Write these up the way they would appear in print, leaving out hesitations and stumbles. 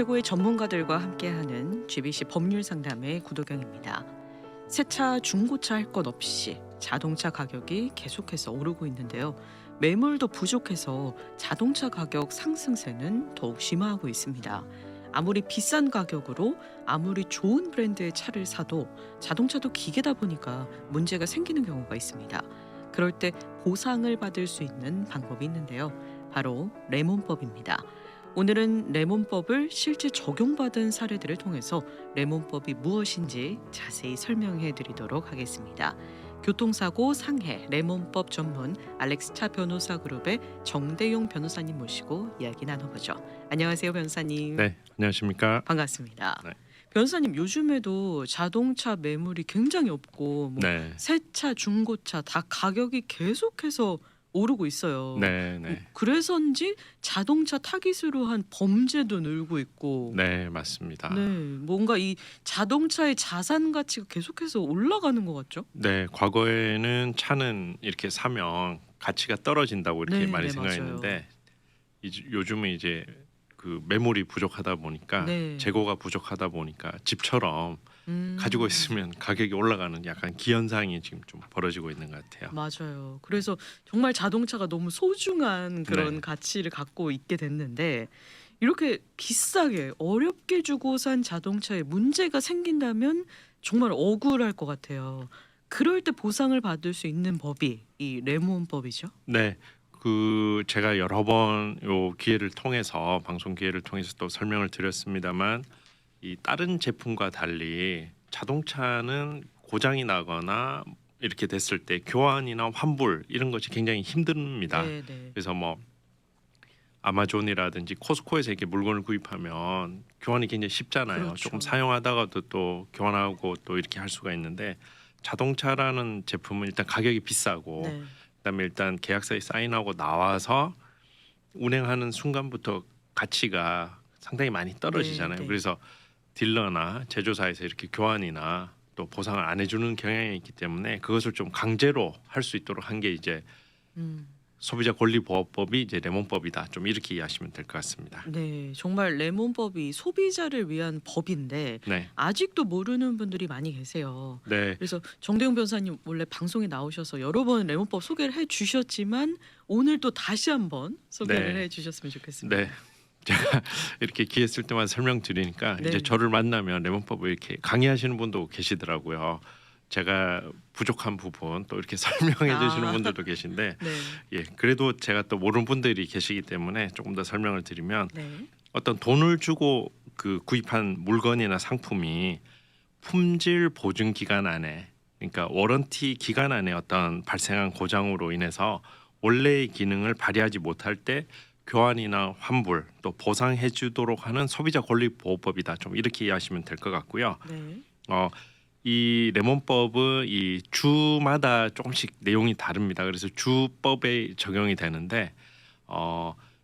최고의 전문가들과 함께하는 GBC 법률 상담의 구도경입니다. 새차, 중고차 할 것 없이 자동차 가격이 계속해서 오르고 있는데요. 매물도 부족해서 자동차 가격 상승세는 더욱 심화하고 있습니다. 아무리 비싼 가격으로 아무리 좋은 브랜드의 차를 사도 자동차도 기계다 보니까 문제가 생기는 경우가 있습니다. 그럴 때 보상을 받을 수 있는 방법이 있는데요. 바로 레몬법입니다. 오늘은 레몬법을 실제 적용받은 사례들을 통해서 레몬법이 무엇인지 자세히 설명해 드리도록 하겠습니다. 교통사고 상해 레몬법 전문 알렉스차 변호사 그룹의 정대용 변호사님 모시고 이야기 나눠보죠. 안녕하세요, 변호사님. 네, 안녕하십니까? 반갑습니다. 네. 변호사님, 요즘에도 자동차 매물이 굉장히 없고 네, 새차, 중고차 다 가격이 계속해서 오르고 있어요. 네, 네, 그래서인지 자동차 타깃으로 한 범죄도 늘고 있고, 네, 맞습니다. 네, 뭔가 이 자동차의 자산 가치가 계속해서 올라가는 것 같죠? 네, 과거에는 차는 이렇게 사면 가치가 떨어진다고 이렇게 네, 많이 네, 생각했는데 요즘은 이제 그 매물이 부족하다 보니까 네. 재고가 부족하다 보니까 집처럼 가지고 있으면 가격이 올라가는 약간 기현상이 지금 좀 벌어지고 있는 것 같아요. 맞아요. 그래서 정말 자동차가 너무 소중한 그런 네. 가치를 갖고 있게 됐는데, 이렇게 비싸게 어렵게 주고 산 자동차에 문제가 생긴다면 정말 억울할 것 같아요. 그럴 때 보상을 받을 수 있는 법이 이 레몬법이죠. 네, 그 제가 여러 번 요 기회를 통해서 방송 기회를 통해서 또 설명을 드렸습니다만 이 다른 제품과 달리 자동차는 고장이 나거나 이렇게 됐을 때 교환이나 환불 이런 것이 굉장히 힘듭니다. 네, 네. 그래서 뭐 아마존이라든지 코스코에서 이렇게 물건을 구입하면 교환이 굉장히 쉽잖아요. 그렇죠. 조금 사용하다가도 또 교환하고 또 이렇게 할 수가 있는데 자동차라는 제품은 일단 가격이 비싸고 네. 그다음에 일단 계약서에 사인하고 나와서 운행하는 순간부터 가치가 상당히 많이 떨어지잖아요. 네, 네. 그래서 딜러나 제조사에서 이렇게 교환이나 또 보상을 안 해주는 경향이 있기 때문에 그것을 좀 강제로 할 수 있도록 한 게 이제 음. 소비자 권리보호법이 이제 레몬법이다. 좀 이렇게 이해하시면 될 것 같습니다. 네, 정말 레몬법이 소비자를 위한 법인데 네, 아직도 모르는 분들이 많이 계세요. 네, 그래서 정대용 변호사님 원래 방송에 나오셔서 여러 번 레몬법 소개를 해주셨지만 오늘 또 다시 한번 소개를 네. 해주셨으면 좋겠습니다. 네. 제가 이렇게 기회 쓸 때마다 설명드리니까 네. 이제 저를 만나면 레몬법을 이렇게 강의하시는 분도 계시더라고요. 제가 부족한 부분 또 이렇게 설명해 주시는 아. 분들도 계신데 네, 예, 그래도 제가 또 모르는 분들이 계시기 때문에 조금 더 설명을 드리면 네, 어떤 돈을 주고 그 구입한 물건이나 상품이 품질 보증 기간 안에 그러니까 워런티 기간 안에 어떤 발생한 고장으로 인해서 원래의 기능을 발휘하지 못할 때 교환이나 환불 또 보상해 주도록 하는 소비자 권리 보호법이다. 좀 이렇게 이해하시면 될 것 같고요. 네. 이 레몬법은 이 주마다 조금씩 내용이 다릅니다. 그래서 주법에 적용이 되는데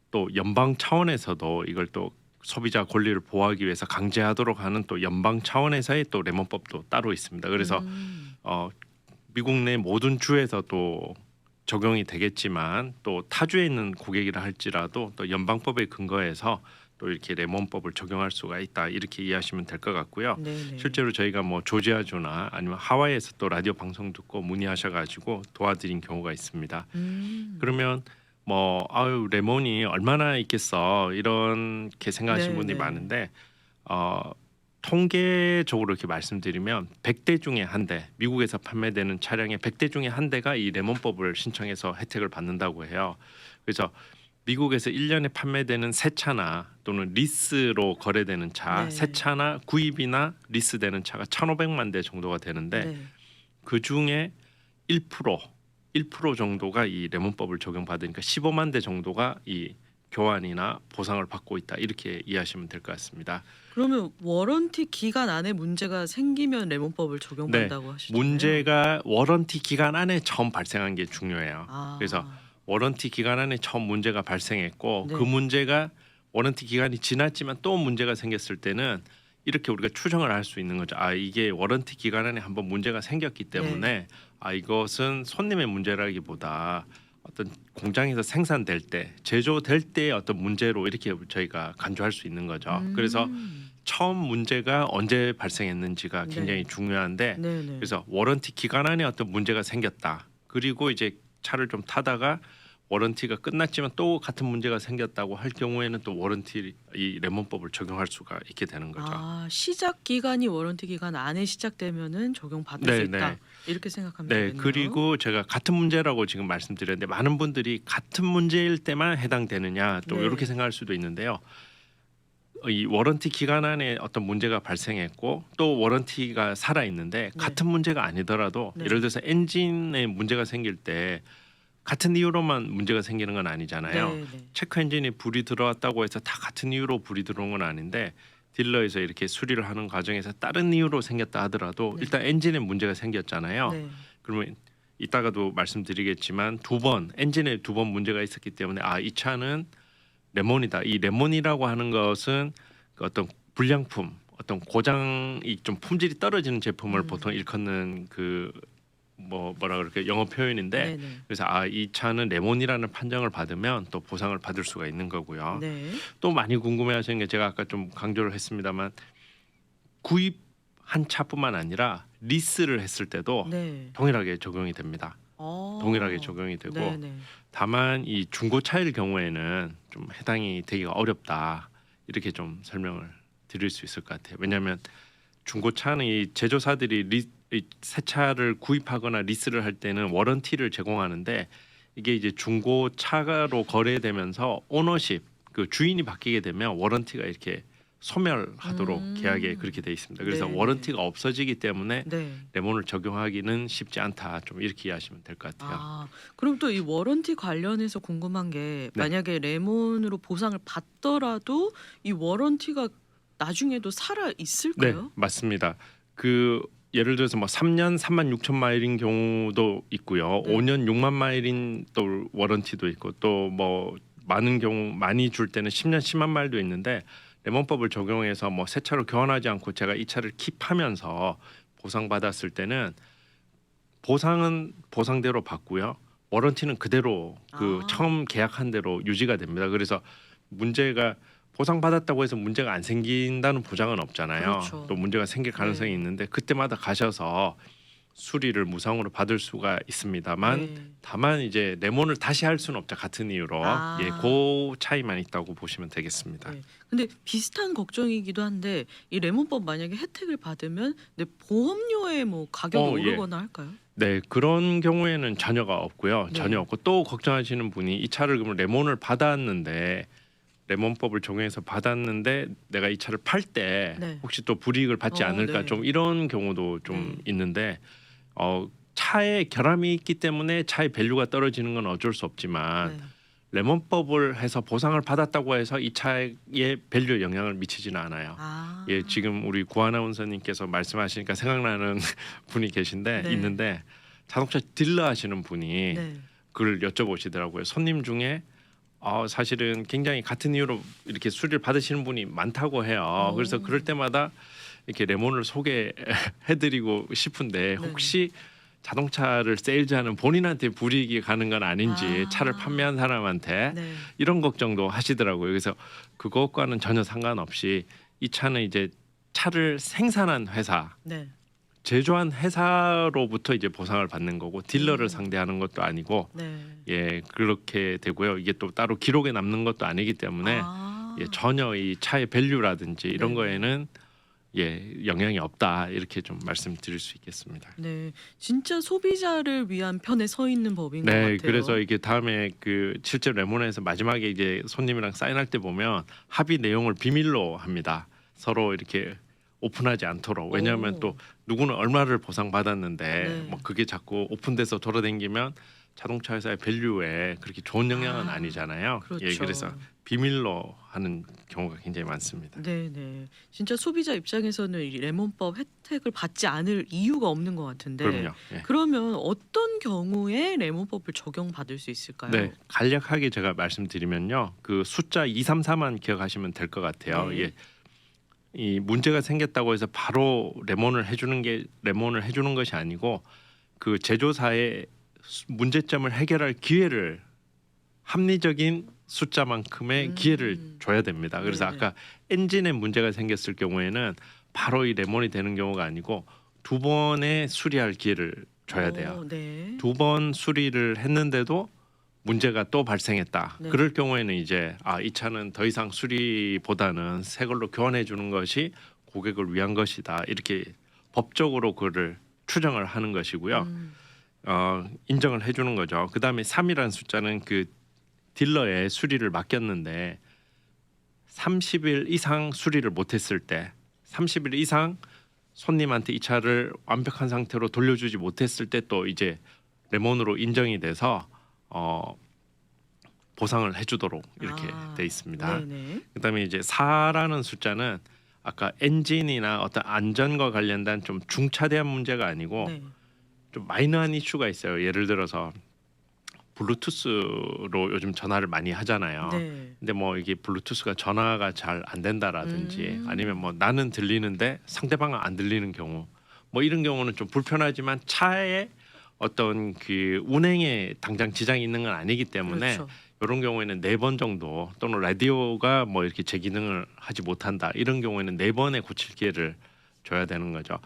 또 연방 차원에서도 이걸 또 소비자 권리를 보호하기 위해서 강제하도록 하는 또 연방 차원에서의 또 레몬법도 따로 있습니다. 그래서 미국 내 모든 주에서 또 적용이 되겠지만 또 타주에 있는 고객이라 할지라도 또 연방법에 근거해서 또 이렇게 레몬법을 적용할 수가 있다 이렇게 이해하시면 될 것 같고요. 네, 네. 실제로 저희가 뭐 조지아주나 아니면 하와이에서 또 라디오 방송 듣고 문의하셔가지고 도와드린 경우가 있습니다. 그러면 뭐 아유 레몬이 얼마나 있겠어 이렇게 생각하시는 네, 분들이 네. 많은데 통계적으로 이렇게 말씀드리면 100대 중에 한 대, 미국에서 판매되는 차량의 100대 중에 한 대가 이 레몬법을 신청해서 혜택을 받는다고 해요. 그래서 미국에서 1년에 판매되는 새 차나 또는 리스로 거래되는 차, 네. 새 차나 구입이나 리스되는 차가 1,500만 대 정도가 되는데 네. 그 중에 1% 정도가 이 레몬법을 적용받으니까 15만 대 정도가 이 교환이나 보상을 받고 있다 이렇게 이해하시면 될 것 같습니다. 그러면 워런티 기간 안에 문제가 생기면 레몬법을 적용받는다고 하시잖아요. 문제가 워런티 기간 안에 처음 발생한 게 중요해요. 아. 그래서 워런티 기간 안에 처음 문제가 발생했고 네. 그 문제가 워런티 기간이 지났지만 또 문제가 생겼을 때는 이렇게 우리가 추정을 할 수 있는 거죠. 아 이게 워런티 기간 안에 한번 문제가 생겼기 때문에 아 이것은 손님의 문제라기보다 어떤 공장에서 생산될 때 제조될 때의 어떤 문제로 이렇게 저희가 간주할 수 있는 거죠. 그래서 처음 문제가 언제 발생했는지가 굉장히 네. 중요한데 네네. 그래서 워런티 기간 안에 어떤 문제가 생겼다. 그리고 이제 차를 좀 타다가 워런티가 끝났지만 또 같은 문제가 생겼다고 할 경우에는 또 워런티 이 레몬법을 적용할 수가 있게 되는 거죠. 시작 기간이 워런티 기간 안에 시작되면은 적용받을 수 네, 있다. 네. 이렇게 생각하면 네, 되겠네요. 그리고 제가 같은 문제라고 지금 말씀드렸는데 많은 분들이 같은 문제일 때만 해당되느냐 또 네. 이렇게 생각할 수도 있는데요. 이 워런티 기간 안에 어떤 문제가 발생했고 또 워런티가 살아 있는데 네. 같은 문제가 아니더라도 네. 예를 들어서 엔진에 문제가 생길 때 같은 이유로만 문제가 생기는 건 아니잖아요. 네네. 체크 엔진이 불이 들어왔다고 해서 다 같은 이유로 불이 들어온 건 아닌데 딜러에서 이렇게 수리를 하는 과정에서 다른 이유로 생겼다 하더라도 네. 일단 엔진에 문제가 생겼잖아요. 네. 그러면 이따가도 말씀드리겠지만 엔진에 두 번 문제가 있었기 때문에 이 차는 레몬이다. 이 레몬이라고 하는 것은 그 어떤 불량품, 어떤 고장이 좀 품질이 떨어지는 제품을 보통 일컫는 그 뭐라 그럴까 영어 표현인데 네네. 그래서 이 차는 레몬이라는 판정을 받으면 또 보상을 받을 수가 있는 거고요. 네. 또 많이 궁금해하시는 게 제가 아까 좀 강조를 했습니다만 구입한 차뿐만 아니라 리스를 했을 때도 네. 동일하게 적용이 됩니다. 동일하게 적용이 되고 네네. 다만 이 중고차일 경우에는 좀 해당이 되기가 어렵다 이렇게 좀 설명을 드릴 수 있을 것 같아요. 왜냐하면 중고차는 이 제조사들이 이 새 차를 구입하거나 리스를 할 때는 워런티를 제공하는데 이게 이제 중고차로 거래되면서 오너십 그 주인이 바뀌게 되면 워런티가 이렇게 소멸하도록 계약에 그렇게 돼 있습니다. 그래서 네네. 워런티가 없어지기 때문에 네. 레몬을 적용하기는 쉽지 않다. 좀 이렇게 이해하시면 될 것 같아요. 그럼 또 이 워런티 관련해서 궁금한 게 네. 만약에 레몬으로 보상을 받더라도 이 워런티가 나중에도 살아 네, 있을까요? 맞습니다. 그 예를 들어서 뭐 3년 3만 6천 마일인 경우도 있고요. 네. 5년 6만 마일인 또 워런티도 있고 또 뭐 많은 경우 많이 줄 때는 10년 10만 마일도 있는데 레몬법을 적용해서 뭐 새 차로 교환하지 않고 제가 이 차를 킵하면서 보상받았을 때는 보상은 보상대로 받고요. 워런티는 그대로 그 처음 계약한 대로 유지가 됩니다. 그래서 문제가 보상받았다고 해서 문제가 안 생긴다는 보장은 없잖아요. 그렇죠. 또 문제가 생길 가능성이 네. 있는데 그때마다 가셔서 수리를 무상으로 받을 수가 있습니다만 네. 다만 이제 레몬을 다시 할 수는 없죠. 같은 이유로. 그 차이만 있다고 보시면 되겠습니다. 네. 근데 비슷한 걱정이기도 한데 이 레몬법 만약에 혜택을 받으면 내 보험료에 뭐 가격이 예. 오르거나 할까요? 네, 그런 경우에는 전혀가 없고요. 네. 전혀 없고 또 걱정하시는 분이 이 차를 그러면 레몬을 받았는데 레몬법을 적용해서 받았는데 내가 이 차를 팔 때 네. 혹시 또 불이익을 받지 않을까 네. 좀 이런 경우도 좀 네. 있는데 차에 결함이 있기 때문에 차의 밸류가 떨어지는 건 어쩔 수 없지만 네. 레몬법을 해서 보상을 받았다고 해서 이 차의 밸류에 영향을 미치지는 않아요. 예, 지금 우리 구아나운서님께서 말씀하시니까 생각나는 분이 계신데 네. 있는데 자동차 딜러 하시는 분이 네. 그걸 여쭤보시더라고요. 손님 중에 사실은 굉장히 같은 이유로 이렇게 수리를 받으시는 분이 많다고 해요. 그래서 그럴 때마다 이렇게 레몬을 소개해드리고 싶은데 혹시 자동차를 세일즈하는 본인한테 불이익이 가는 건 아닌지 차를 판매한 사람한테 네. 이런 걱정도 하시더라고요. 그래서 그것과는 전혀 상관없이 이 차는 이제 차를 생산한 회사, 네. 제조한 회사로부터 이제 보상을 받는 거고 딜러를 상대하는 것도 아니고 네. 예 그렇게 되고요. 이게 또 따로 기록에 남는 것도 아니기 때문에 전혀 이 차의 밸류라든지 이런 네네. 거에는 영향이 없다 이렇게 좀 말씀드릴 수 있겠습니다. 네. 진짜 소비자를 위한 편에 서 있는 법인 것 같아요. 네, 그래서 이게 다음에 그 실제 레몬에서 마지막에 이제 손님이랑 사인할 때 보면 합의 내용을 비밀로 합니다. 서로 이렇게 오픈하지 않도록. 왜냐하면 또 누구는 얼마를 보상받았는데 네. 뭐 그게 자꾸 오픈돼서 돌아다니면 자동차 회사의 밸류에 그렇게 좋은 영향은 아니잖아요. 그렇죠. 예, 그래서 비밀로 하는 경우가 굉장히 많습니다. 네네. 진짜 소비자 입장에서는 이 레몬법 혜택을 받지 않을 이유가 없는 것 같은데. 그럼요. 예. 그러면 어떤 경우에 레몬법을 적용받을 수 있을까요? 네, 간략하게 제가 말씀드리면요, 그 숫자 234만 기억하시면 될 것 같아요. 네. 예. 이 문제가 생겼다고 해서 바로 레몬을 해주는 것이 아니고 그 제조사의 문제점을 해결할 기회를 합리적인 숫자만큼의 기회를 줘야 됩니다. 그래서 네네. 아까 엔진에 문제가 생겼을 경우에는 바로 이 레몬이 되는 경우가 아니고 두 번의 수리할 기회를 줘야 돼요. 네. 두 번 수리를 했는데도 문제가 또 발생했다. 네. 그럴 경우에는 이제 이 차는 더 이상 수리보다는 새 걸로 교환해 주는 것이 고객을 위한 것이다. 이렇게 법적으로 그를 추정을 하는 것이고요. 인정을 해주는 거죠. 그 다음에 3이라는 숫자는 그 딜러에 수리를 맡겼는데 30일 이상 수리를 못했을 때 30일 이상 손님한테 이 차를 완벽한 상태로 돌려주지 못했을 때 또 이제 레몬으로 인정이 돼서 보상을 해주도록 이렇게 돼 있습니다. 네네. 그다음에 이제 4라는 숫자는 아까 엔진이나 어떤 안전과 관련된 좀 중차대한 문제가 아니고 네. 좀 마이너한 이슈가 있어요. 예를 들어서 블루투스로 요즘 전화를 많이 하잖아요. 네. 근데 뭐 이게 블루투스가 전화가 잘 안 된다라든지 아니면 뭐 나는 들리는데 상대방은 안 들리는 경우 뭐 이런 경우는 좀 불편하지만 차에 어떤 그 운행에 당장 지장이 있는 건 아니기 때문에 그렇죠. 이런 경우에는 4번 정도 또는 라디오가 뭐 이렇게 제 기능을 하지 못한다 이런 경우에는 4번에 고칠 기회를 줘야 되는 거죠.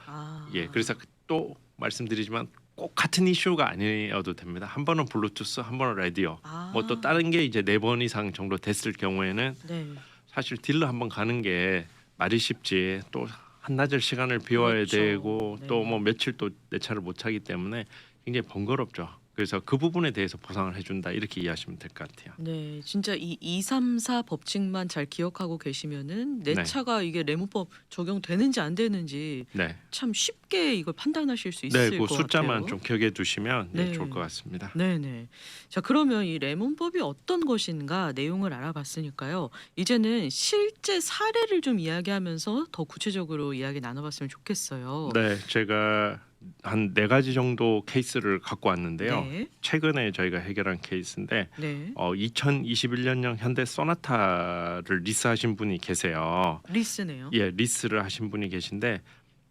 예, 그래서 또 말씀드리지만 꼭 같은 이슈가 아니어도 됩니다. 한 번은 블루투스, 한 번은 라디오. 뭐 또 다른 게 이제 4번 이상 정도 됐을 경우에는 네. 사실 딜러 한번 가는 게 말이 쉽지 또 한나절 시간을 비워야 그렇죠. 되고 네. 또 뭐 며칠 또 내 차를 못 차기 때문에 굉장히 번거롭죠. 그래서 그 부분에 대해서 보상을 해준다 이렇게 이해하시면 될 것 같아요. 네, 진짜 이 234 법칙만 잘 기억하고 계시면은 내 네. 차가 이게 레몬법 적용되는지 안 되는지 네, 참 쉽게 이걸 판단하실 수 네, 있을 그 것 숫자만 같아요. 좀 기억해 두시면 네. 좋을 것 같습니다. 네네. 자, 그러면 이 레몬법이 어떤 것인가 내용을 알아봤으니까요. 이제는 실제 사례를 좀 이야기하면서 더 구체적으로 이야기 나눠봤으면 좋겠어요. 네, 제가 한 4가지 정도 케이스를 갖고 왔는데요. 네. 최근에 저희가 해결한 케이스인데 네. 2021년형 현대 소나타를 리스하신 분이 계세요. 리스네요. 예, 리스를 하신 분이 계신데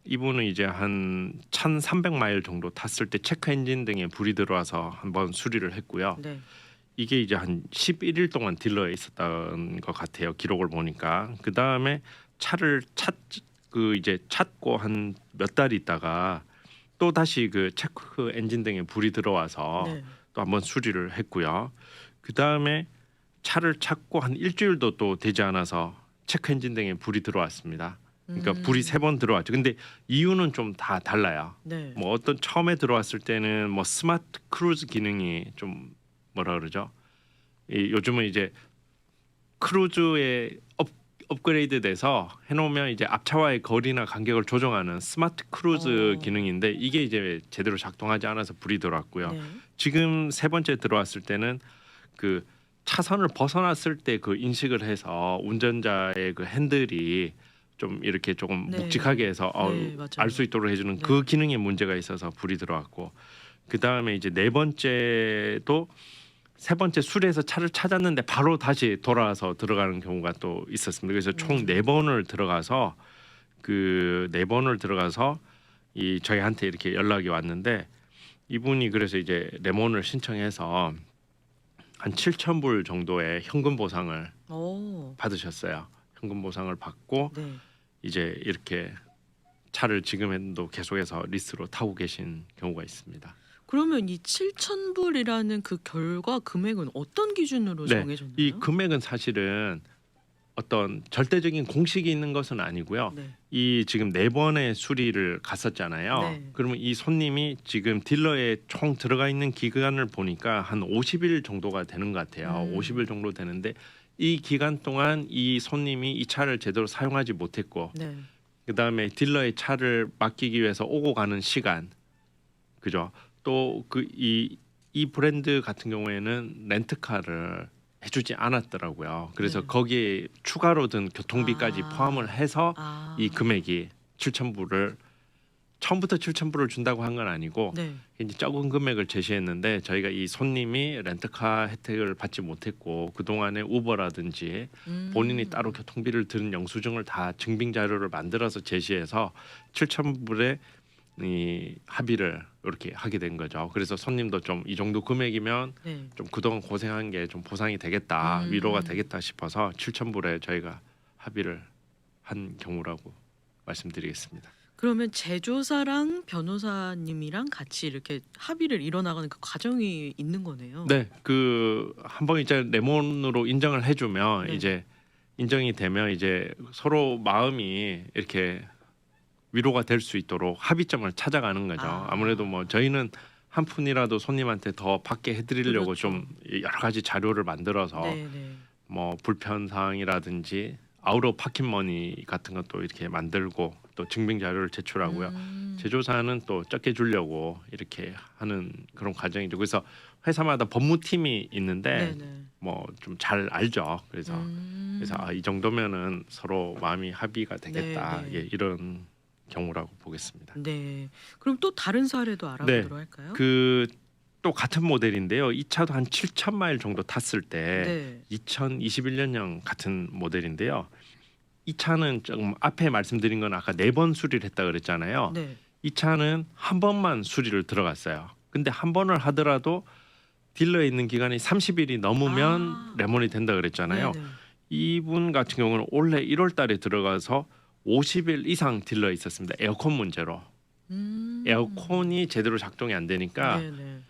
이분은 이제 한 1,300마일 정도 탔을 때 체크 엔진 등에 불이 들어와서 한번 수리를 했고요. 네. 이게 이제 한 11일 동안 딜러에 있었던 것 같아요. 기록을 보니까. 그 다음에 차를 이제 찾고 한 몇 달 있다가 또 다시 그 체크 엔진 등에 불이 들어와서 네. 또 한번 수리를 했고요. 그 다음에 차를 찾고 한 일주일도 또 되지 않아서 체크 엔진 등에 불이 들어왔습니다. 그러니까 불이 3번 들어왔죠. 근데 이유는 좀 다 달라요. 네. 뭐 어떤 처음에 들어왔을 때는 뭐 스마트 크루즈 기능이 좀 뭐라 그러죠? 요즘은 이제 크루즈에 업그레이드 돼서 해놓으면 이제 앞차와의 거리나 간격을 조정하는 스마트 크루즈 기능인데 이게 이제 제대로 작동하지 않아서 불이 들어왔고요. 네. 지금 3번째 들어왔을 때는 그 차선을 벗어났을 때 그 인식을 해서 운전자의 그 핸들이 좀 이렇게 조금 네. 묵직하게 해서 네, 맞아요. 알 수 있도록 해주는 네. 그 기능에 문제가 있어서 불이 들어왔고 그 다음에 이제 4번째도 3번째 수리해서 차를 찾았는데 바로 다시 돌아와서 들어가는 경우가 또 있었습니다. 그래서 총 4번을 들어가서 그 4번을 들어가서 이 저희한테 이렇게 연락이 왔는데 이분이 그래서 이제 레몬을 신청해서 한 7,000불 정도의 현금 보상을 오. 받으셨어요. 현금 보상을 받고 네. 이제 이렇게 차를 지금도 계속해서 리스로 타고 계신 경우가 있습니다. 그러면 이 7,000불이라는 그 결과 금액은 어떤 기준으로 네, 정해졌나요? 이 금액은 사실은 어떤 절대적인 공식이 있는 것은 아니고요. 네. 이 지금 4번의 수리를 갔었잖아요. 네. 그러면 이 손님이 지금 딜러에 총 들어가 있는 기간을 보니까 한 50일 정도가 되는 것 같아요. 50일 정도 되는데 이 기간 동안 이 손님이 이 차를 제대로 사용하지 못했고 네. 그다음에 딜러의 차를 맡기기 위해서 오고 가는 시간, 그죠? 또 그 이 브랜드 같은 경우에는 렌트카를 해주지 않았더라고요. 그래서 네. 거기에 추가로 든 교통비까지 포함을 해서 이 금액이 7,000불을 처음부터 7,000불을 준다고 한 건 아니고 네. 이제 적은 금액을 제시했는데 저희가 이 손님이 렌트카 혜택을 받지 못했고 그 동안에 우버라든지 본인이 따로 교통비를 들은 영수증을 다 증빙 자료를 만들어서 제시해서 7,000불에 이 합의를 이렇게 하게 된 거죠. 그래서 손님도 좀 이 정도 금액이면 네. 좀 그동안 고생한 게 좀 보상이 되겠다, 위로가 되겠다 싶어서 7,000불에 저희가 합의를 한 경우라고 말씀드리겠습니다. 그러면 제조사랑 변호사님이랑 같이 이렇게 합의를 이뤄나가는 그 과정이 있는 거네요. 네, 그 한번 이제 레몬으로 인정을 해주면 네. 이제 인정이 되면 이제 서로 마음이 이렇게 위로가 될 수 있도록 합의점을 찾아가는 거죠. 아. 아무래도 뭐 저희는 한 푼이라도 손님한테 더 받게 해드리려고 그렇죠. 좀 여러 가지 자료를 만들어서 네네. 뭐 불편 사항이라든지 아웃 오브 파켓 머니 같은 것도 이렇게 만들고 또 증빙 자료를 제출하고요. 제조사는 또 적게 주려고 이렇게 하는 그런 과정이죠. 그래서 회사마다 법무팀이 있는데 네네. 뭐 좀 잘 알죠. 그래서 이 정도면은 서로 마음이 합의가 되겠다. 네, 네. 예, 이런 경우라고 보겠습니다. 네. 그럼 또 다른 사례도 알아보도록 할까요? 그 또 같은 모델인데요. 이 차도 한 7천 마일 정도 탔을 때 네. 2021년형 같은 모델인데요. 이 차는 좀 앞에 말씀드린 건 아까 4번 수리를 했다 그랬잖아요. 네. 이 차는 한 번만 수리를 들어갔어요. 근데 한 번을 하더라도 딜러에 있는 기간이 30일이 넘으면 아. 레몬이 된다 그랬잖아요. 네네. 이분 같은 경우는 올해 1월 달에 들어가서 50일 이상 딜러에 있었습니다. 에어컨 문제로. 에어컨이 제대로 작동이 안 되니까 네네.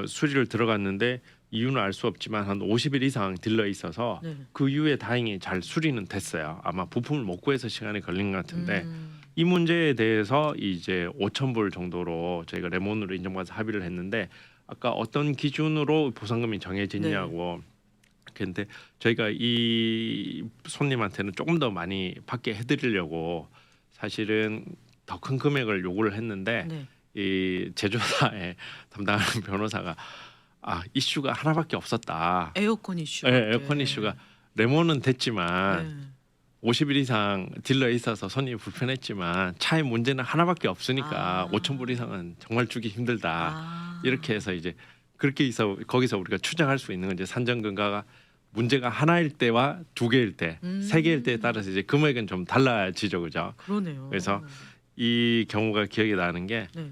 수리를 들어갔는데 이유는 알 수 없지만 한 50일 이상 딜러에 있어서 네. 그 이후에 다행히 잘 수리는 됐어요. 아마 부품을 못 구해서 시간이 걸린 것 같은데 음. 이 문제에 대해서 이제 5,000불 정도로 저희가 레몬으로 인정받아서 합의를 했는데 아까 어떤 기준으로 보상금이 정해지냐고 그런데 저희가 이 손님한테는 조금 더 많이 받게 해드리려고 사실은 더 큰 금액을 요구를 했는데 네. 이 제조사에 담당하는 변호사가 이슈가 하나밖에 없었다. 에어컨 이슈. 네, 에어컨 이슈가 레몬은 됐지만 네. 50일 이상 딜러에 있어서 손님이 불편했지만 차의 문제는 하나밖에 없으니까 아. 5,000불 이상은 정말 주기 힘들다. 아. 이렇게 해서 이제 그렇게 해서 거기서 우리가 추정할 수 있는 건 이제 산정근가가 문제가 하나일 때와 2개일 때, 3개일 때에 따라서 이제 금액은 좀 달라지죠, 그죠? 그러네요. 그래서 이 경우가 기억이 나는 게 네.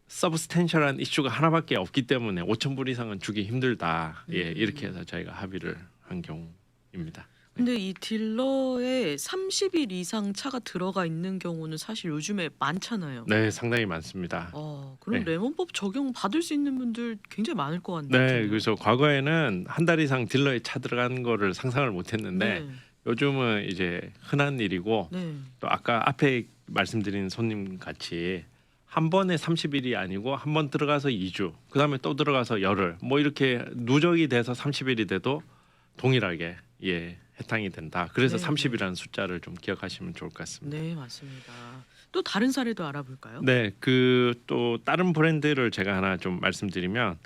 서브스텐셜한 이슈가 하나밖에 없기 때문에 5,000불 이상은 주기 힘들다. 예, 음. 이렇게 해서 저희가 합의를 한 경우입니다. 근데 이 딜러에 30일 이상 차가 들어가 있는 경우는 사실 요즘에 많잖아요. 네, 상당히 많습니다. 그럼 네. 레몬법 적용 받을 수 있는 분들 굉장히 많을 것 네, 같네요. 그래서 과거에는 한 달 이상 딜러에 차 들어간 거를 상상을 못했는데 네. 요즘은 이제 흔한 일이고 네. 또 아까 앞에 말씀드린 손님 같이 한 번에 30일이 아니고 한 번 들어가서 2주, 그 다음에 또 들어가서 열흘, 뭐 이렇게 누적이 돼서 30일이 돼도 동일하게 해당이 된다. 그래서 네, 30이라는 숫자를 좀 기억하시면 좋을 것 같습니다. 네, 맞습니다. 또 다른 사례도 알아볼까요? 네, 그 또 다른 브랜드를 제가 하나 좀 말씀드리면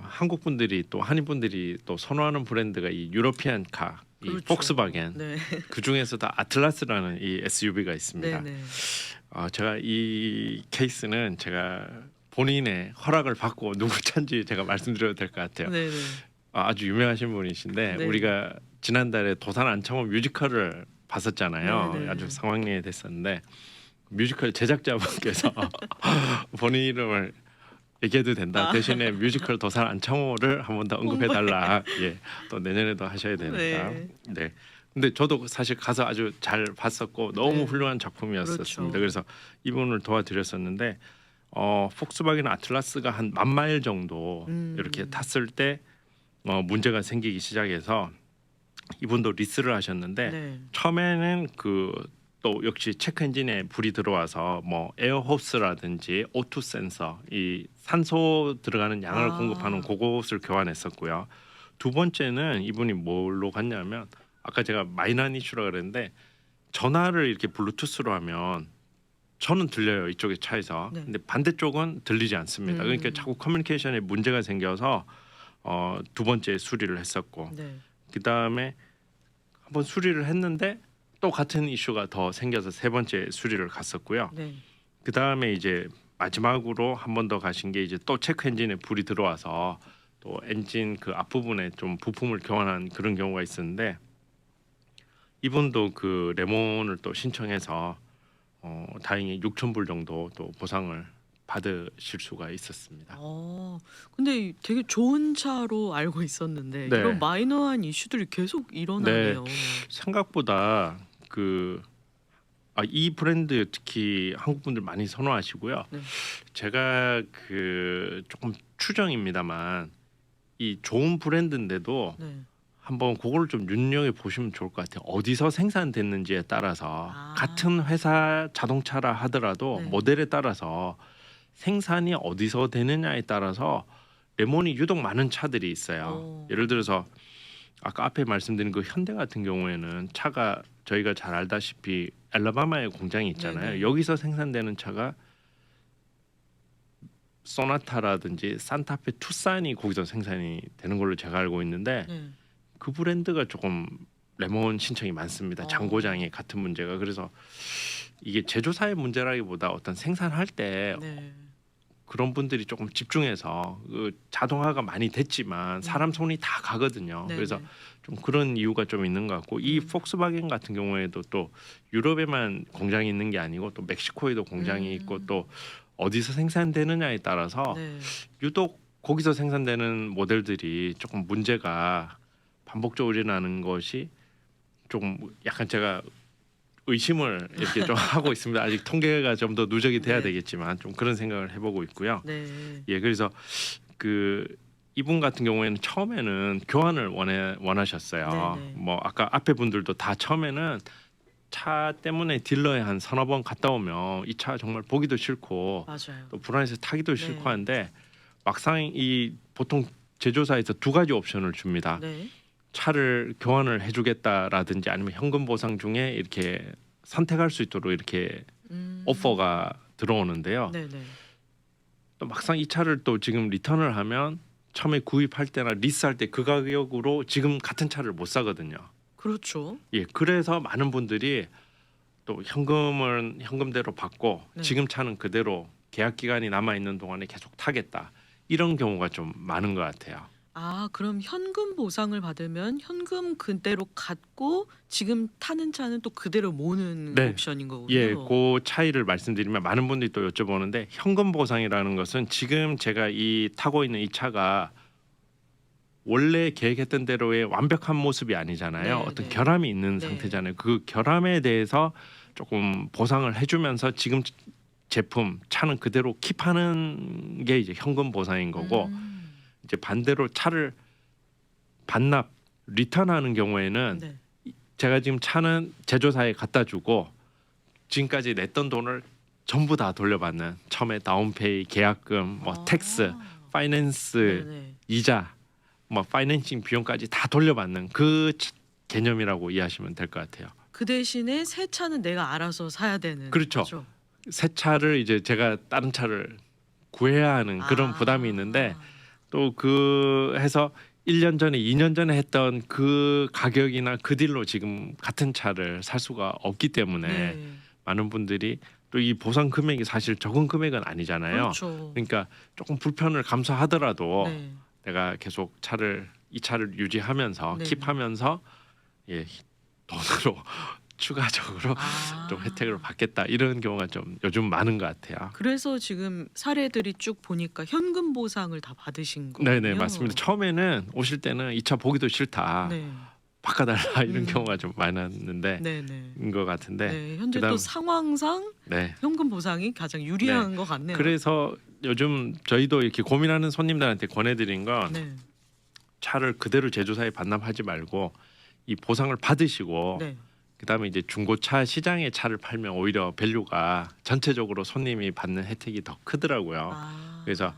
한국 분들이 또 한인 분들이 또 선호하는 브랜드가 이 유러피안 카, 이 그렇죠. 폭스바겐. 네. 그 중에서도 아틀라스라는 이 SUV가 있습니다. 네, 네. 제가 이 케이스는 제가 본인의 허락을 받고 누구 차인지 제가 말씀드려도 될 것 같아요. 네, 네. 아주 유명하신 분이신데 네. 우리가 지난달에 도산 안창호 뮤지컬을 봤었잖아요. 네, 네. 아주 상황리에 됐었는데 뮤지컬 제작자분께서 본인 이름을 얘기해도 된다. 대신에 뮤지컬 도산 안창호를 한 번 더 언급해달라. 예, 또 내년에도 하셔야 되니까. 네. 네. 근데 저도 사실 가서 아주 잘 봤었고 너무 네. 훌륭한 작품이었습니다. 그렇죠. 그래서 이분을 도와드렸었는데 폭스바겐 아틀라스가 한 10,000마일 정도 이렇게 탔을 때 문제가 생기기 시작해서 이분도 리스를 하셨는데 네. 처음에는 또 역시 체크 엔진에 불이 들어와서 뭐 에어 호스라든지 O2 센서, 이 산소 들어가는 양을 공급하는 그것을 교환했었고요. 두 번째는 이분이 뭘로 갔냐면 아까 제가 마이너한 이슈라 그랬는데 전화를 이렇게 블루투스로 하면 저는 들려요, 이쪽의 차에서. 네. 근데 반대쪽은 들리지 않습니다. 그러니까 자꾸 커뮤니케이션에 문제가 생겨서 두 번째 수리를 했었고 네. 그다음에 한번 수리를 했는데 또 같은 이슈가 더 생겨서 세 번째 수리를 갔었고요. 네. 그다음에 이제 마지막으로 한 번 더 가신 게 이제 또 체크 엔진에 불이 들어와서 또 엔진 그 앞부분에 좀 부품을 교환한 그런 경우가 있었는데 이분도 그 레몬을 또 신청해서 다행히 6,000불 정도 또 보상을 받으실 수가 있었습니다. 근데 되게 좋은 차로 알고 있었는데 네. 이런 마이너한 이슈들이 계속 일어나네요. 생각보다 이 브랜드 특히 한국 분들 많이 선호하시고요. 네. 제가 조금 추정입니다만 이 좋은 브랜드인데도 네. 한번 그걸 좀 눈여겨 보시면 좋을 것 같아요. 어디서 생산됐는지에 따라서 아. 같은 회사 자동차라 하더라도 네. 모델에 따라서 생산이 어디서 되느냐에 따라서 레몬이 유독 많은 차들이 있어요. 예를 들어서 아까 앞에 말씀드린 그 현대 같은 경우에는 차가 저희가 잘 알다시피 알라바마에 공장이 있잖아요. 네네. 여기서 생산되는 차가 소나타라든지 산타페 투싼이 거기서 생산이 되는 걸로 제가 알고 있는데 네. 그 브랜드가 조금 레몬 신청이 많습니다. 장고장에 같은 문제가. 그래서 이게 제조사의 문제라기보다 어떤 생산할 때 네. 그런 분들이 조금 집중해서 자동화가 많이 됐지만 사람 손이 다 가거든요. 네네. 그래서 좀 그런 이유가 좀 있는 것 같고 이 폭스바겐 같은 경우에도 또 유럽에만 공장이 있는 게 아니고 또 멕시코에도 공장이 있고 또 어디서 생산되느냐에 따라서 네. 유독 거기서 생산되는 모델들이 조금 문제가 반복적으로 일어나는 것이 좀 약간 제가 의심을 이렇게 좀 하고 있습니다. 아직 통계가 좀 더 누적이 돼야 네. 되겠지만 좀 그런 생각을 해보고 있고요. 네. 그래서 이분 같은 경우에는 처음에는 교환을 원하셨어요. 네네. 뭐 아까 앞에 분들도 다 처음에는 차 때문에 딜러에 한 서너 번 갔다 오면 이 차 정말 보기도 싫고 맞아요. 또 불안해서 타기도 네. 싫고 하는데 막상 이 보통 제조사에서 두 가지 옵션을 줍니다. 네. 차를 교환을 해주겠다라든지 아니면 현금 보상 중에 이렇게 선택할 수 있도록 이렇게 오퍼가 들어오는데요. 네네. 또 막상 이 차를 또 지금 리턴을 하면 처음에 구입할 때나 리스할 때 그 가격으로 지금 같은 차를 못 사거든요. 그렇죠. 그래서 많은 분들이 또 현금은 현금대로 받고 네. 지금 차는 그대로 계약 기간이 남아 있는 동안에 계속 타겠다. 이런 경우가 좀 많은 것 같아요. 그럼 현금 보상을 받으면 현금 그대로 갖고 지금 타는 차는 또 그대로 모으는 네. 옵션인 거군요. 그 차이를 말씀드리면 많은 분들이 또 여쭤보는데 현금 보상이라는 것은 지금 제가 타고 있는 이 차가 원래 계획했던 대로의 완벽한 모습이 아니잖아요. 네, 어떤 네. 결함이 있는 네. 상태잖아요. 그 결함에 대해서 조금 보상을 해주면서 지금 제품 차는 그대로 킵하는 게 이제 현금 보상인 거고 이제 반대로 차를 반납 리턴하는 경우에는 네. 제가 지금 차는 제조사에 갖다 주고 지금까지 냈던 돈을 전부 다 돌려받는 처음에 다운페이, 계약금, 텍스, 파이낸스, 네네. 이자, 파이낸싱 비용까지 다 돌려받는 그 개념이라고 이해하시면 될 것 같아요. 그 대신에 새 차는 내가 알아서 사야 되는 그렇죠. 거죠. 새 차를 이제 제가 다른 차를 구해야 하는 그런 부담이 있는데 또 해서 1년 전에 2년 전에 했던 그 가격이나 그 딜로 지금 같은 차를 살 수가 없기 때문에 네. 많은 분들이 또 이 보상 금액이 사실 적은 금액은 아니잖아요. 그렇죠. 그러니까 조금 불편을 감수하더라도 네. 내가 계속 이 차를 유지하면서 네. 킵하면서 돈으로 추가적으로 좀 혜택을 받겠다 이런 경우가 좀 요즘 많은 것 같아요. 그래서 지금 사례들이 쭉 보니까 현금 보상을 다 받으신 거군요. 네네 맞습니다. 처음에는 오실 때는 이 차 보기도 싫다, 네. 바꿔달라 이런 경우가 좀 많았는데 네네. 인 것 같은데 네. 현재 그다음- 또 상황상 네. 현금 보상이 가장 유리한 것 같네요. 그래서 요즘 저희도 이렇게 고민하는 손님들한테 권해드린 건 네. 차를 그대로 제조사에 반납하지 말고 이 보상을 받으시고 네. 그다음에 이제 중고차 시장에 차를 팔면 오히려 밸류가 전체적으로 손님이 받는 혜택이 더 크더라고요. 그래서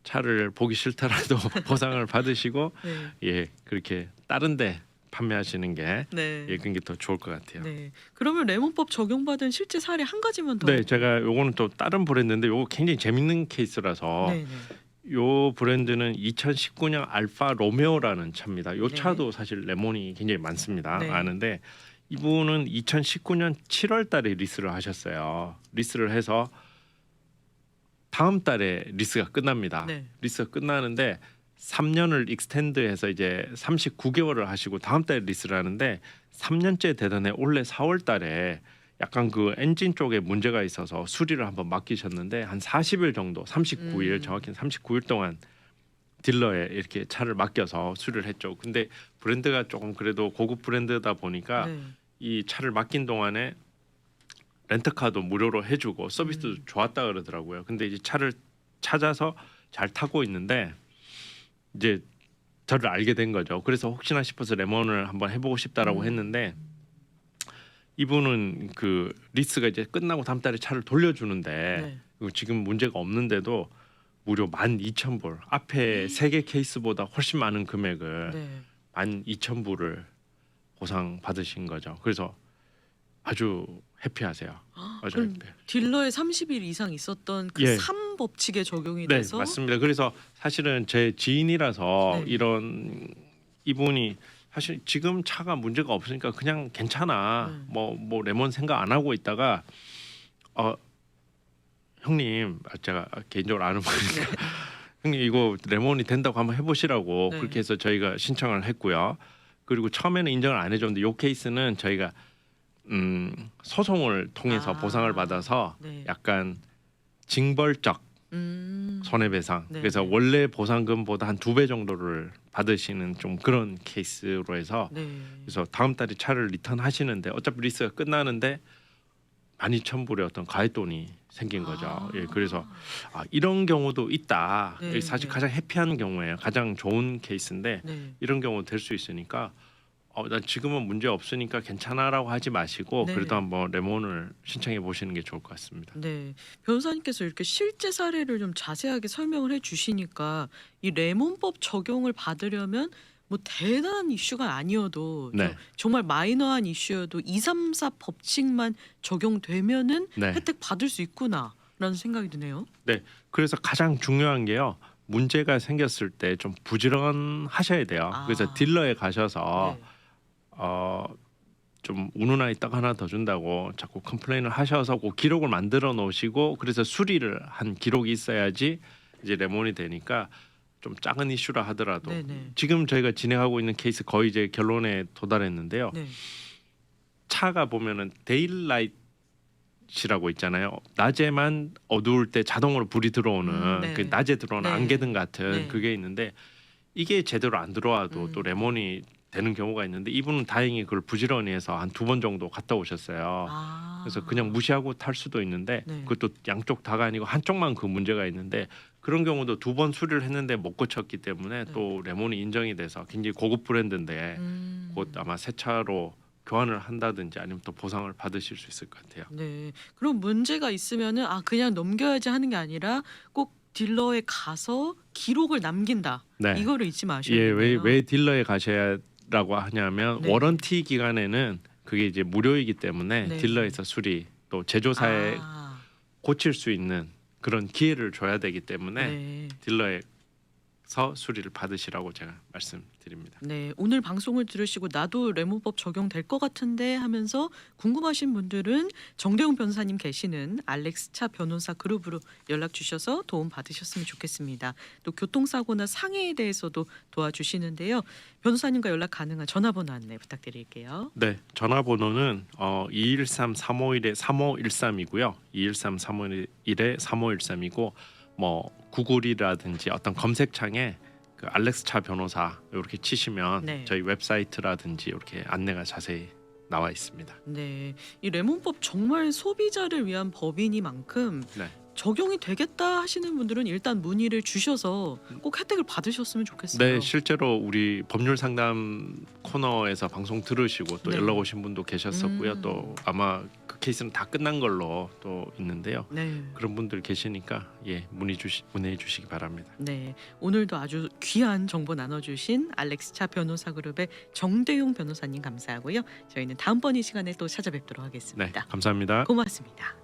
차를 보기 싫더라도 보상을 받으시고 네. 그렇게 다른데 판매하시는 게 네. 그런 게 더 좋을 것 같아요. 네. 그러면 레몬법 적용받은 실제 사례 한 가지만 더. 네, 제가 요거는 또 다른 브랜드인데 요거 굉장히 재밌는 케이스라서 네. 요 브랜드는 2019년 알파 로메오라는 차입니다. 요 네. 차도 사실 레몬이 굉장히 많습니다. 네. 아는데 이분은 2019년 7월 달에 리스를 하셨어요. 리스를 해서 다음 달에 리스가 끝납니다. 네. 리스가 끝나는데 3년을 익스텐드해서 이제 39개월을 하시고 다음 달에 리스를 하는데 3년째 되던 해 올해 4월 달에 약간 그 엔진 쪽에 문제가 있어서 수리를 한번 맡기셨는데 한 40일 정도, 39일 정확히는 39일 동안 딜러에 이렇게 차를 맡겨서 수리를 했죠. 근데 브랜드가 조금 그래도 고급 브랜드다 보니까 네. 이 차를 맡긴 동안에 렌터카도 무료로 해주고 서비스도 좋았다 그러더라고요. 근데 이제 차를 찾아서 잘 타고 있는데 이제 저를 알게 된 거죠. 그래서 혹시나 싶어서 레몬을 한번 해보고 싶다라고 했는데 이분은 그 리스가 이제 끝나고 다음 달에 차를 돌려주는데 네. 이거 지금 문제가 없는데도 무려 12,000불 앞에 세 개 케이스보다 훨씬 많은 금액을 네. 12,000불을 보상 받으신 거죠. 그래서 아주 해피하세요. 아주 그럼 해피. 딜러에 30일 이상 있었던 그 예. 3법칙에 적용이 네, 돼서 맞습니다. 그래서 사실은 제 지인이라서 네. 이런 이분이 사실 지금 차가 문제가 없으니까 그냥 괜찮아. 네. 뭐 레몬 생각 안 하고 있다가 형님 제가 개인적으로 아는 분이니까 형님 이거 레몬이 된다고 한번 해보시라고 네. 그렇게 해서 저희가 신청을 했고요. 그리고 처음에는 인정을 안 해줬는데 이 케이스는 저희가 소송을 통해서 아. 보상을 받아서 네. 약간 징벌적 손해배상. 네, 그래서 네. 원래 보상금보다 한 2배 정도를 받으시는 좀 그런 케이스로 해서 네. 그래서 다음 달에 차를 리턴하시는데 어차피 리스가 끝나는데 12,000불의 어떤 가액돈이 생긴 거죠. 예, 그래서 이런 경우도 있다. 네, 이게 사실 네. 가장 해피한 경우예요. 가장 좋은 케이스인데 네. 이런 경우 될 수 있으니까 난 지금은 문제 없으니까 괜찮아라고 하지 마시고 네. 그래도 한번 레몬을 신청해 보시는 게 좋을 것 같습니다. 네. 변호사님께서 이렇게 실제 사례를 좀 자세하게 설명을 해 주시니까 이 레몬법 적용을 받으려면 뭐 대단한 이슈가 아니어도 좀 네. 정말 마이너한 이슈여도 2, 3, 4 법칙만 적용되면은 네. 혜택 받을 수 있구나라는 생각이 드네요. 그래서 가장 중요한 게요. 문제가 생겼을 때 좀 부지런하셔야 돼요. 그래서 아. 딜러에 가셔서 네. 좀 우는 아이 딱 하나 더 준다고 자꾸 컴플레인을 하셔서 그 기록을 만들어 놓으시고 그래서 수리를 한 기록이 있어야지 이제 레몬이 되니까 좀 작은 이슈라 하더라도 네네. 지금 저희가 진행하고 있는 케이스 거의 이제 결론에 도달했는데요. 네. 차가 보면은 데일라이트라고 있잖아요. 낮에만 어두울 때 자동으로 불이 들어오는 네. 그 낮에 들어오는 네. 안개등 같은 네. 그게 있는데 이게 제대로 안 들어와도 또 레몬이 되는 경우가 있는데 이분은 다행히 그걸 부지런히 해서 한 2번 정도 갔다 오셨어요. 그래서 그냥 무시하고 탈 수도 있는데 네. 그것도 양쪽 다가 아니고 한쪽만 그 문제가 있는데 그런 경우도 2번 수리를 했는데 못 고쳤기 때문에 네. 또 레몬이 인정이 돼서 굉장히 고급 브랜드인데 곧 아마 새 차로 교환을 한다든지 아니면 또 보상을 받으실 수 있을 것 같아요. 네. 그럼 문제가 있으면은 그냥 넘겨야지 하는 게 아니라 꼭 딜러에 가서 기록을 남긴다. 네. 이거를 잊지 예, 마셔야겠네요. 왜 딜러에 가셔야라고 하냐면 네. 워런티 기간에는 그게 이제 무료이기 때문에 네. 딜러에서 수리 또 제조사에 아, 고칠 수 있는 그런 기회를 줘야 되기 때문에 네. 딜러에서 수리를 받으시라고 제가 말씀드립니다. 네, 오늘 방송을 들으시고 나도 레몬법 적용될 것 같은데 하면서 궁금하신 분들은 정대웅 변호사님 계시는 알렉스차 변호사 그룹으로 연락 주셔서 도움 받으셨으면 좋겠습니다. 또 교통사고나 상해에 대해서도 도와주시는데요. 변호사님과 연락 가능한 전화번호 안내 부탁드릴게요. 네, 전화번호는 213-351-3513이고요. 213-351-3513이고 뭐 구글이라든지 어떤 검색창에 그 알렉스차 변호사 이렇게 치시면 네. 저희 웹사이트라든지 이렇게 안내가 자세히 나와 있습니다. 네, 이 레몬법 정말 소비자를 위한 법이니만큼 네. 적용이 되겠다 하시는 분들은 일단 문의를 주셔서 꼭 혜택을 받으셨으면 좋겠어요. 네, 실제로 우리 법률 상담 코너에서 방송 들으시고 또 네. 연락 오신 분도 계셨었고요. 또 아마 그 케이스는 다 끝난 걸로 또 있는데요. 네. 그런 분들 계시니까 문의해 주시기 바랍니다. 네, 오늘도 아주 귀한 정보 나눠주신 알렉스차 변호사 그룹의 정대용 변호사님 감사하고요. 저희는 다음번 이 시간에 또 찾아뵙도록 네, 하겠습니다. 감사합니다. 고맙습니다.